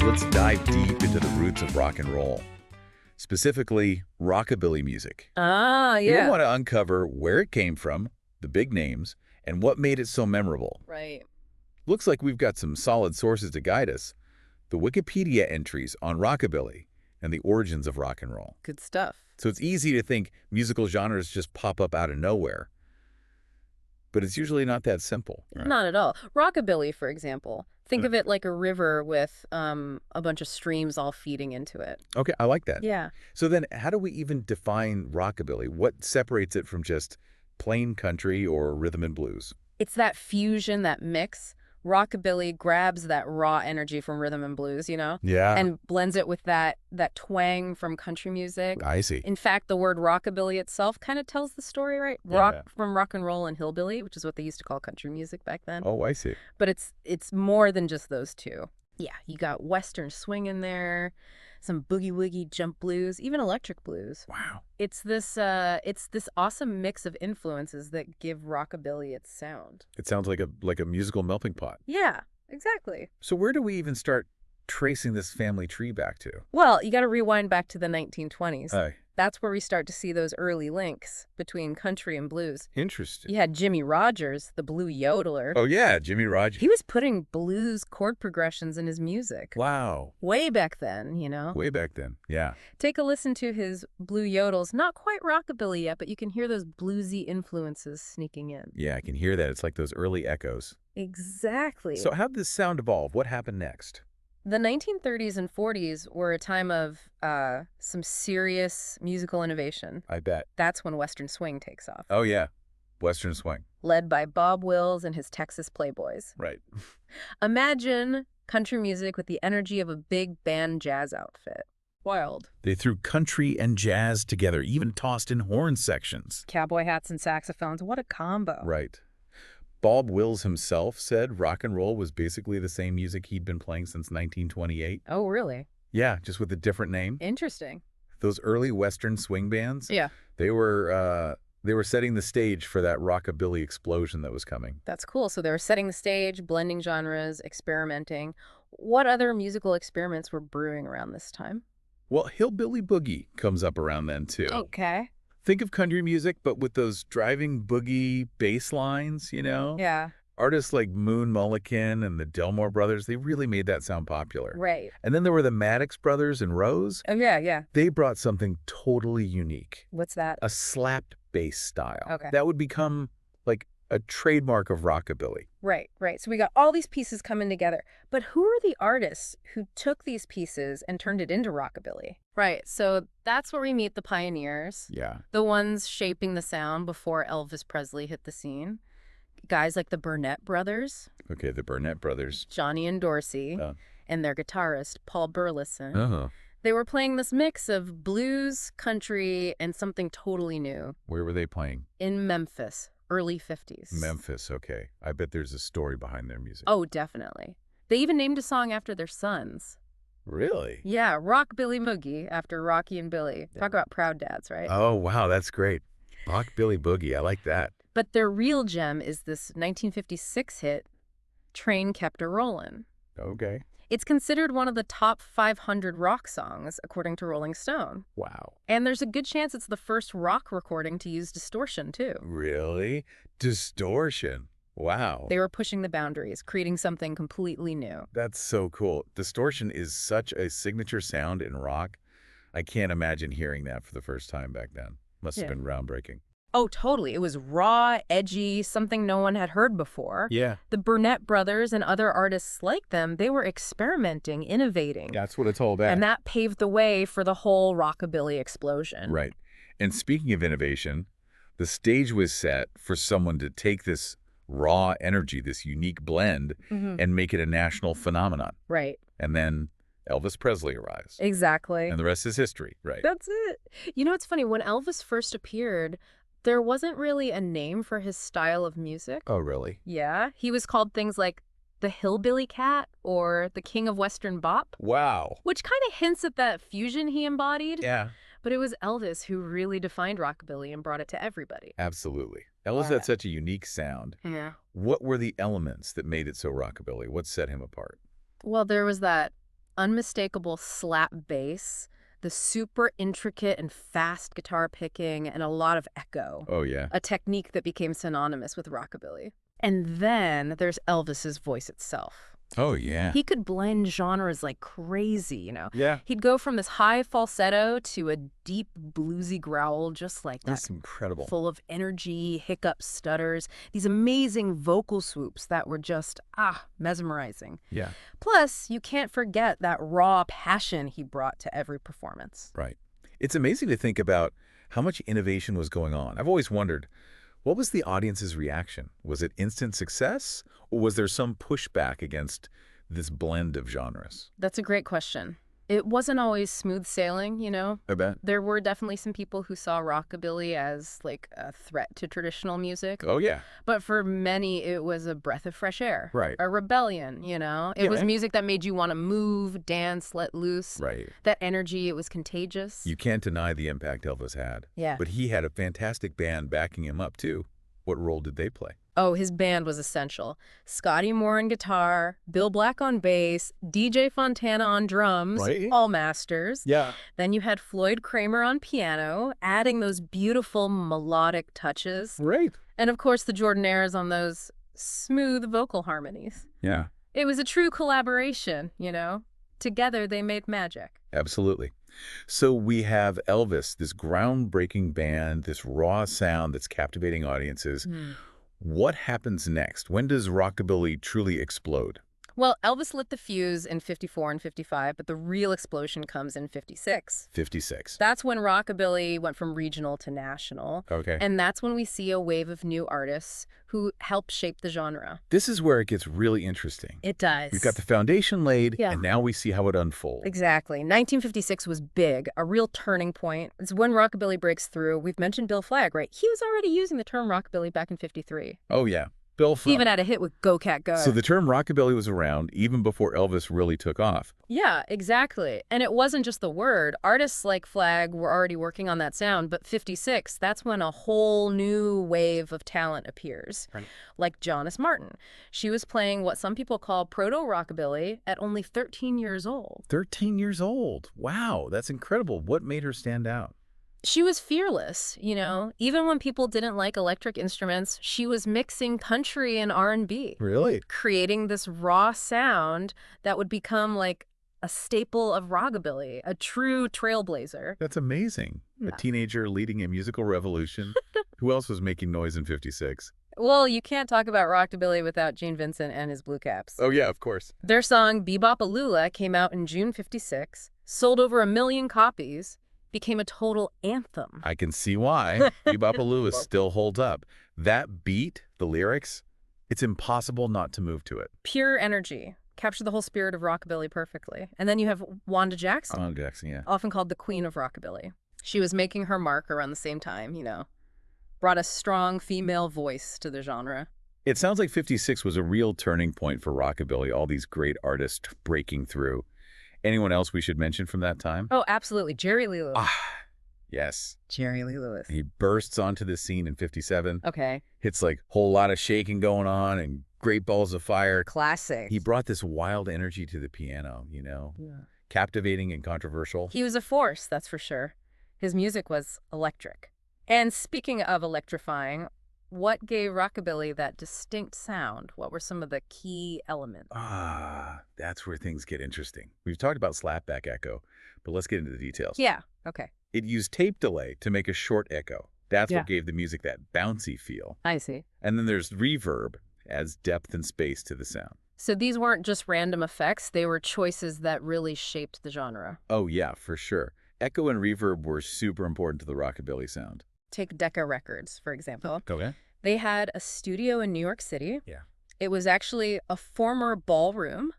let's dive deep into the roots of rock and roll, specifically rockabilly music. Ah, We yeah. want to uncover where it came from, the big names, and what made it so memorable. Right. Looks like we've got some solid sources to guide us. The Wikipedia entries on rockabilly and the origins of rock and roll. Good stuff. So it's easy to think musical genres just pop up out of nowhere. But it's usually not that simple. Right? Not at all. Rockabilly, for example. Think of it like a river with a bunch of streams all feeding into it. Okay, I like that. Yeah. So then how do we even define rockabilly? What separates it from just plain country or rhythm and blues? It's that fusion, that mix. Rockabilly grabs that raw energy from rhythm and blues, Yeah, and blends it with that twang from country music. I see. In fact, the word rockabilly itself kind of tells the story, right? Rock from rock and roll and hillbilly, which is what they used to call country music back then. Oh, I see. But it's more than just those two. Yeah, you got Western swing in there, some boogie-woogie jump blues, even electric blues. Wow. It's this awesome mix of influences that give rockabilly its sound. It sounds like a musical melting pot. Yeah, exactly. So where do we even start tracing this family tree back to? Well, you got to rewind back to the 1920s. Oh, That's where we start to see those early links between country and blues. interesting. You had Jimmy Rogers, the blue yodeler. Oh, yeah, Jimmy Rogers. He was putting blues chord progressions in his music. Wow. Way back then, Way back then. Yeah. Take a listen to his blue yodels. Not quite rockabilly yet, but you can hear those bluesy influences sneaking in. Yeah, I can hear that. It's like those early echoes. Exactly. So how did this sound evolve? What happened next? The 1930s and 40s were a time of some serious musical innovation. I bet. That's when Western swing takes off. Oh, yeah. Western swing. Led by Bob Wills and his Texas Playboys. Right. Imagine country music with the energy of a big band jazz outfit. Wild. They threw country and jazz together, even tossed in horn sections. Cowboy hats and saxophones. What a combo. Right. Bob Wills himself said rock and roll was basically the same music he'd been playing since 1928. Oh, really? Yeah, just with a different name. Interesting. Those early Western swing bands, Yeah. they were setting the stage for that rockabilly explosion that was coming. That's cool. So they were setting the stage, blending genres, experimenting. What other musical experiments were brewing around this time? Well, hillbilly boogie comes up around then, too. Okay. Think of country music, but with those driving boogie bass lines, Yeah. Artists like Moon Mullican and the Delmore Brothers, they really made that sound popular. Right. And then there were the Maddox Brothers and Rose. Oh, yeah, yeah. They brought something totally unique, What's that? a slapped bass style. Okay. That would become like a trademark of rockabilly. Right, right. So we got all these pieces coming together. But who are the artists who took these pieces and turned it into rockabilly? Right. So that's where we meet the pioneers, Yeah. the ones shaping the sound before Elvis Presley hit the scene. Guys like the Burnett brothers, Okay, the Burnett Brothers. Johnny and Dorsey, Oh. and their guitarist, Paul Burleson. Uh-huh. They were playing this mix of blues, country, and something totally new Where were they playing? in Memphis, early 50s. Memphis, okay. I bet there's a story behind their music. Oh, definitely. They even named a song after their sons. Really? Yeah, Rock Billy Moogie after Rocky and Billy. Talk about proud dads, right? Oh, wow, that's great. Rockabilly Boogie, I like that. But their real gem is this 1956 hit, Train Kept a Rollin'. Okay. It's considered one of the top 500 rock songs, according to Rolling Stone. Wow. And there's a good chance it's the first rock recording to use distortion, too. Really? Distortion. Wow. They were pushing the boundaries, creating something completely new. That's so cool. Distortion is such a signature sound in rock. I can't imagine hearing that for the first time back then. Must have Yeah. been groundbreaking. Oh, totally. It was raw, edgy, something no one had heard before. Yeah. The Burnett brothers and other artists like them, they were experimenting, innovating. That's what it's all about. And that paved the way for the whole rockabilly explosion. Right. And speaking of innovation, the stage was set for someone to take this raw energy, this unique blend, and make it a national phenomenon. Right. And then Elvis Presley arrives. Exactly. And the rest is history, right? That's it. You know, it's funny. When Elvis first appeared, there wasn't really a name for his style of music. Oh, really? Yeah. He was called things like the Hillbilly Cat or the King of Western Bop, Wow. which kind of hints at that fusion he embodied. Yeah, But it was Elvis who really defined rockabilly and brought it to everybody. absolutely. Elvis Yeah. had such a unique sound. Yeah. What were the elements that made it so rockabilly? What set him apart? Well, there was that unmistakable slap bass, the super intricate and fast guitar picking, and a lot of echo. Oh, yeah. A technique that became synonymous with rockabilly. And then there's Elvis's voice itself. Oh, yeah. He could blend genres like crazy. Yeah. He'd go from this high falsetto to a deep bluesy growl, just like that. That's incredible. Full of energy, hiccups, stutters, these amazing vocal swoops that were just, mesmerizing. Yeah. Plus, you can't forget that raw passion he brought to every performance. Right. It's amazing to think about how much innovation was going on. I've always wondered, what was the audience's reaction? Was it instant success, or was there some pushback against this blend of genres? That's a great question. It wasn't always smooth sailing. I bet. There were definitely some people who saw rockabilly as like a threat to traditional music. Oh, yeah. But for many, it was a breath of fresh air. Right. A rebellion. It was music that made you want to move, dance, let loose. Right. That energy, it was contagious. You can't deny the impact Elvis had. Yeah. But he had a fantastic band backing him up, too. What role did they play? Oh, his band was essential. Scotty Moore on guitar, Bill Black on bass, DJ Fontana on drums, Right. all masters. Yeah. Then you had Floyd Kramer on piano, adding those beautiful melodic touches. Right. And of course, the Jordanaires on those smooth vocal harmonies. Yeah. It was a true collaboration. Together, they made magic. Absolutely. So we have Elvis, this groundbreaking band, this raw sound that's captivating audiences. What happens next? When does rockabilly truly explode? Well, Elvis lit the fuse in 54 and 55, but the real explosion comes in 56. 56. That's when rockabilly went from regional to national. Okay. And that's when we see a wave of new artists who help shape the genre. This is where it gets really interesting. It does. We've got the foundation laid, Yeah. and now we see how it unfolds. Exactly. 1956 was big, a real turning point. It's when rockabilly breaks through. We've mentioned Bill Flagg, right? He was already using the term rockabilly back in 53. Oh, yeah. Bill He even had a hit with Go Cat Go. So the term rockabilly was around even before Elvis really took off. Yeah, exactly. And it wasn't just the word. Artists like Flagg were already working on that sound, but 56, that's when a whole new wave of talent appears. Right. Like Jonas Martin. She was playing what some people call proto-rockabilly at only 13 years old. 13 years old. Wow, that's incredible. What made her stand out? She was fearless, Even when people didn't like electric instruments, she was mixing country and R&B. Really? Creating this raw sound that would become like a staple of rockabilly, a true trailblazer. That's amazing. Yeah. A teenager leading a musical revolution. Who else was making noise in 56? Well, you can't talk about rockabilly without Gene Vincent and his Blue Caps. Oh, yeah, of course. Their song Bebop-A-Lula came out in June 56, sold over 1 million copies, became a total anthem. I can see why. Bebop-A-Lula still holds up. That beat, the lyrics, it's impossible not to move to it. Pure energy. Captured the whole spirit of rockabilly perfectly. And then you have Wanda Jackson. Wanda Jackson, yeah. Often called the Queen of Rockabilly. She was making her mark around the same time, Brought a strong female voice to the genre. It sounds like 56 was a real turning point for rockabilly, all these great artists breaking through. Anyone else we should mention from that time? Oh, absolutely. Jerry Lee Lewis. Yes. Jerry Lee Lewis. He bursts onto the scene in 57. Okay. Hits like whole lot of shaking going on and great balls of fire. Classic. He brought this wild energy to the piano, Yeah. Captivating and controversial. He was a force, that's for sure. His music was electric. And speaking of electrifying, what gave rockabilly that distinct sound? What were some of the key elements? That's where things get interesting. We've talked about slapback echo, but let's get into the details. Yeah, okay. It used tape delay to make a short echo. That's Yeah. what gave the music that bouncy feel. I see. And then there's reverb, adds depth and space to the sound. So these weren't just random effects, they were choices that really shaped the genre. Oh yeah, for sure. Echo and reverb were super important to the rockabilly sound. Take Decca Records, for example. Okay. They had a studio in New York City. Yeah. It was actually a former ballroom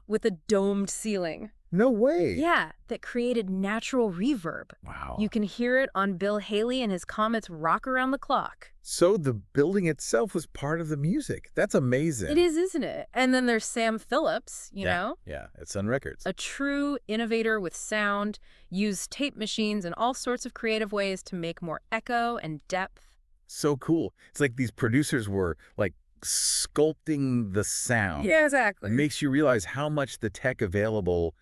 with a domed ceiling. No way. Yeah, that created natural reverb. Wow. You can hear it on Bill Haley and his Comets Rock Around the Clock. So the building itself was part of the music. That's amazing. It is, isn't it? And then there's Sam Phillips, you Yeah. know? Yeah, at Sun Records. A true innovator with sound, used tape machines and all sorts of creative ways to make more echo and depth. So cool. It's like these producers were like sculpting the sound. Yeah, exactly. It makes you realize how much the tech available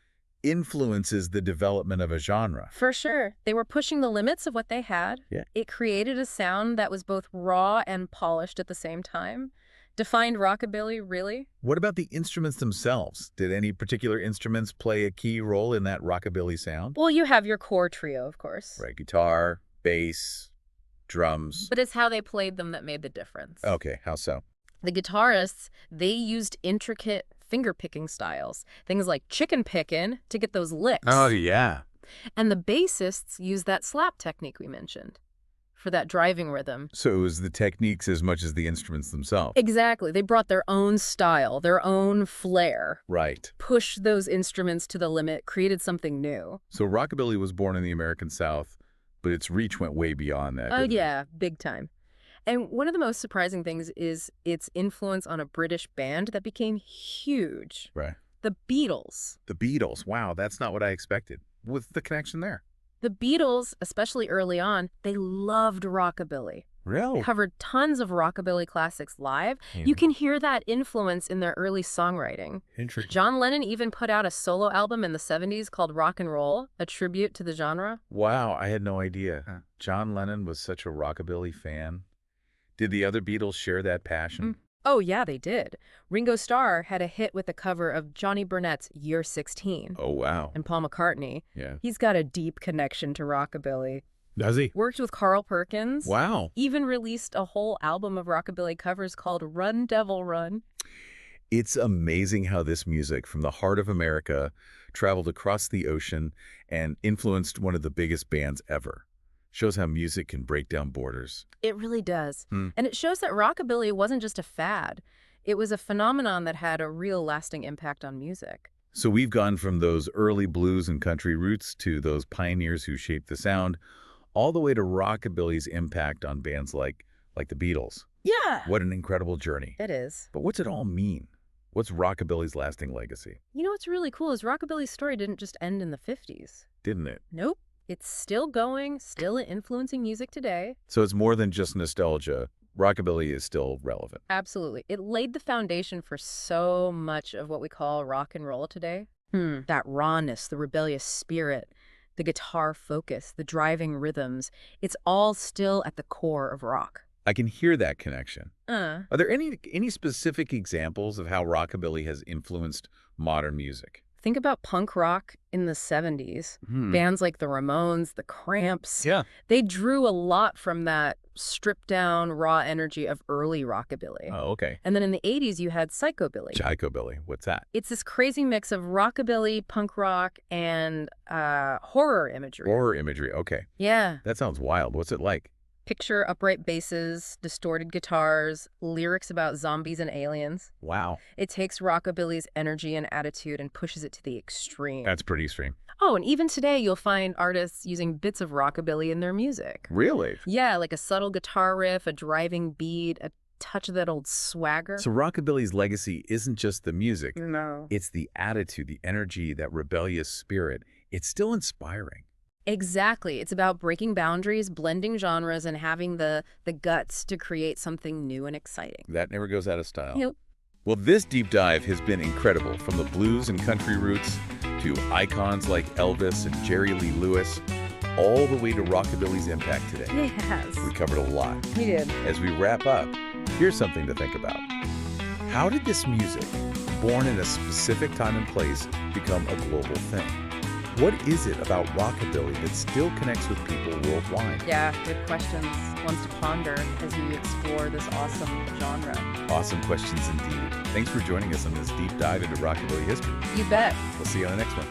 influences the development of a genre. For sure. They were pushing the limits of what they had. Yeah. It created a sound that was both raw and polished at the same time. Defined rockabilly, really. What about the instruments themselves? Did any particular instruments play a key role in that rockabilly sound? Well, you have your core trio, of course. Right, guitar, bass, drums. But it's how they played them that made the difference. Okay, how so? The guitarists, they used intricate finger-picking styles. Things like chicken picking to get those licks. Oh, yeah. And the bassists used that slap technique we mentioned for that driving rhythm. So it was the techniques as much as the instruments themselves. Exactly. They brought their own style, their own flair. Right. Pushed those instruments to the limit, created something new. So rockabilly was born in the American South, but its reach went way beyond that. Oh, didn't it? yeah, big time. And one of the most surprising things is its influence on a British band that became huge. Right. The Beatles. The Beatles. Wow, that's not what I expected. What's the connection there? The Beatles, especially early on, they loved rockabilly. Really? Covered tons of rockabilly classics live. You can hear that influence in their early songwriting. Interesting. John Lennon even put out a solo album in the 70s called Rock and Roll, a tribute to the genre. Wow, I had no idea. John Lennon was such a rockabilly fan. Did the other Beatles share that passion? Oh, yeah, they did. Ringo Starr had a hit with a cover of Johnny Burnett's Year 16. Oh, wow. And Paul McCartney. Yeah. He's got a deep connection to rockabilly. Does he? Worked with Carl Perkins. Wow. Even released a whole album of rockabilly covers called Run Devil Run. It's amazing how this music from the heart of America traveled across the ocean and influenced one of the biggest bands ever. Shows how music can break down borders. It really does. And it shows that rockabilly wasn't just a fad. It was a phenomenon that had a real lasting impact on music. So we've gone from those early blues and country roots to those pioneers who shaped the sound, all the way to rockabilly's impact on bands like the Beatles. Yeah. What an incredible journey. It is. But what's it all mean? What's rockabilly's lasting legacy? You know what's really cool is rockabilly's story didn't just end in the 50s. Didn't it? Nope. It's still going, still influencing music today. So it's more than just nostalgia. Rockabilly is still relevant. Absolutely. It laid the foundation for so much of what we call rock and roll today. That rawness, the rebellious spirit, the guitar focus, the driving rhythms, it's all still at the core of rock. I can hear that connection. Are there any specific examples of how rockabilly has influenced modern music? Think about punk rock in the 70s. Bands like the Ramones, the Cramps. Yeah. They drew a lot from that stripped-down, raw energy of early rockabilly. Oh, okay. And then in the 80s, you had psychobilly. Psychobilly. What's that? It's this crazy mix of rockabilly, punk rock, and horror imagery. Horror imagery. Okay. Yeah. That sounds wild. What's it like? Picture upright basses, distorted guitars, lyrics about zombies and aliens. Wow. It takes rockabilly's energy and attitude and pushes it to the extreme. That's pretty extreme. Oh, and even today you'll find artists using bits of rockabilly in their music. Really? Yeah, like a subtle guitar riff, a driving beat, a touch of that old swagger. So rockabilly's legacy isn't just the music. No. It's the attitude, the energy, that rebellious spirit. It's still inspiring. Exactly. It's about breaking boundaries, blending genres, and having the guts to create something new and exciting. That never goes out of style. Yep. Well, this deep dive has been incredible, from the blues and country roots to icons like Elvis and Jerry Lee Lewis, all the way to rockabilly's impact today. Yes. We covered a lot. We did. As we wrap up, here's something to think about. How did this music, born in a specific time and place, become a global thing? What is it about rockabilly that still connects with people worldwide? Yeah, good questions. Ones to ponder as you explore this awesome genre. Awesome questions indeed. Thanks for joining us on this deep dive into rockabilly history. You bet. We'll see you on the next one.